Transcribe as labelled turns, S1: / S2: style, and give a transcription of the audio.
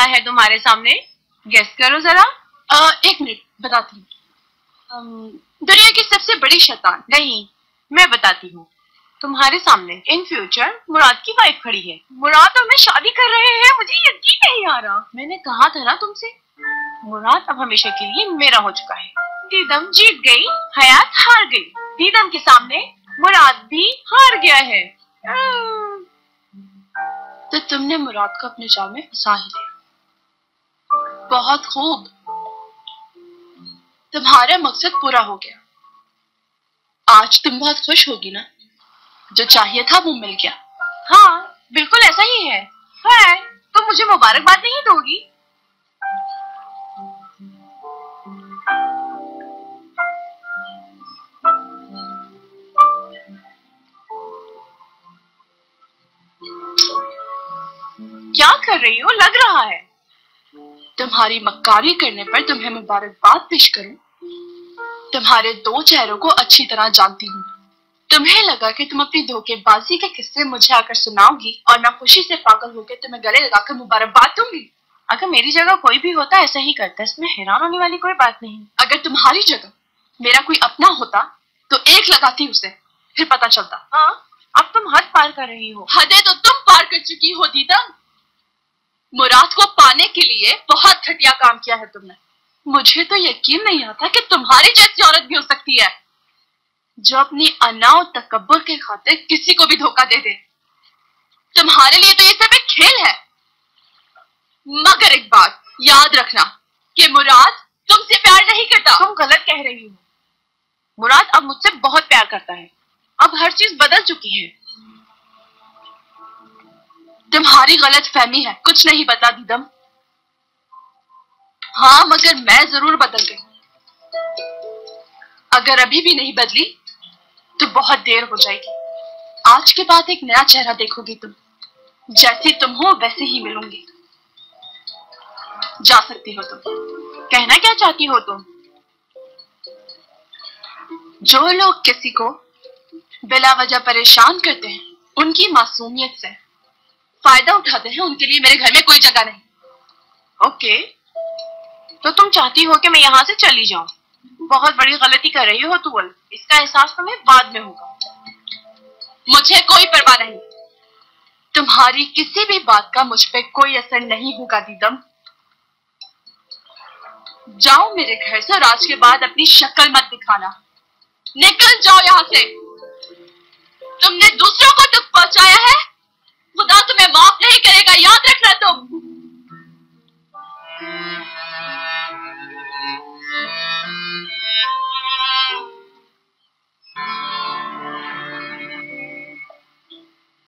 S1: है तुम्हारे सामने? गेस करो जरा।
S2: 1 मिनट बताती हूँ। दुनिया की सबसे बड़ी शैतान।
S1: नहीं, मैं बताती हूँ। तुम्हारे सामने इन फ्यूचर मुराद की वाइफ खड़ी है। मुराद और मैं शादी कर रहे हैं। मुझे यकीन नहीं आ रहा। मैंने कहा था ना तुमसे, मुराद अब हमेशा के लिए मेरा हो चुका है। दीदम जीत गई, हयात हार गई। दीदम के सामने मुराद भी हार गया है।
S2: तो तुमने मुराद को अपने जाल में फंसा ही लिया। बहुत खूब, तुम्हारा मकसद पूरा हो गया। आज तुम बहुत खुश होगी ना? जो चाहिए था वो मिल गया।
S1: हाँ, बिल्कुल ऐसा ही है। तो मुझे मुबारकबाद नहीं दोगी? क्या कर रही हो? लग रहा है
S2: तुम्हारी मक्कारी करने पर तुम्हें मुबारकबाद पेश करूं। तुम्हारे 2 चेहरों को अच्छी तरह जानती हूँ। तुम्हें लगा कि तुम अपनी धोखेबाजी के किस्से मुझे आकर सुनाओगी और मैं खुशी से पागल होकर तुम्हें गले लगाकर मुबारकबाद दूंगी।
S1: अगर मेरी जगह कोई भी होता ऐसा ही करता, इसमें हैरान होने वाली कोई बात नहीं।
S2: अगर तुम्हारी जगह मेरा कोई अपना होता तो 1 लगाती उसे, फिर पता चलता।
S1: हाँ, अब तुम हद पार कर रही हो।
S2: हदें तो तुम पार कर चुकी हो दीदम। मुराद को पाने के लिए बहुत घटिया काम किया है तुमने। मुझे तो यकीन नहीं आता कि तुम्हारी जैसी औरत भी हो सकती है जो अपनी अना और तकब्बुर के खातिर किसी को भी धोखा दे दे। तुम्हारे लिए तो ये सब एक खेल है। मगर एक बात याद रखना कि मुराद तुमसे प्यार नहीं करता।
S1: तुम गलत कह रही हो। मुराद अब मुझसे बहुत प्यार करता है। अब हर चीज बदल चुकी है।
S2: तुम्हारी गलत फहमी है, कुछ नहीं बता दीदम। हाँ, मगर मैं जरूर बदल गई। अगर अभी भी नहीं बदली तो बहुत देर हो जाएगी। आज के बाद एक नया चेहरा देखोगी तुम। जैसी तुम हो वैसे ही मिलूंगी। जा सकती हो तुम।
S1: कहना क्या चाहती हो तुम?
S2: जो लोग किसी को बिला वजह परेशान करते हैं, उनकी मासूमियत से फायदा उठाते हैं, उनके लिए मेरे घर में कोई जगह नहीं।
S1: ओके, तो तुम चाहती हो कि मैं यहाँ से चली जाऊं? बहुत बड़ी गलती कर रही हो तुअल। इसका एहसास तुम्हें बाद में होगा।
S2: मुझे कोई परवाह नहीं। तुम्हारी किसी भी बात का मुझ पे कोई असर नहीं होगा दीदम। जाओ मेरे घर से और आज के बाद अपनी शक्ल मत दिखाना। निकल जाओ यहाँ से। तुमने दूसरों को दुख पहुंचाया है, खुदा तुम्हें माफ नहीं करेगा।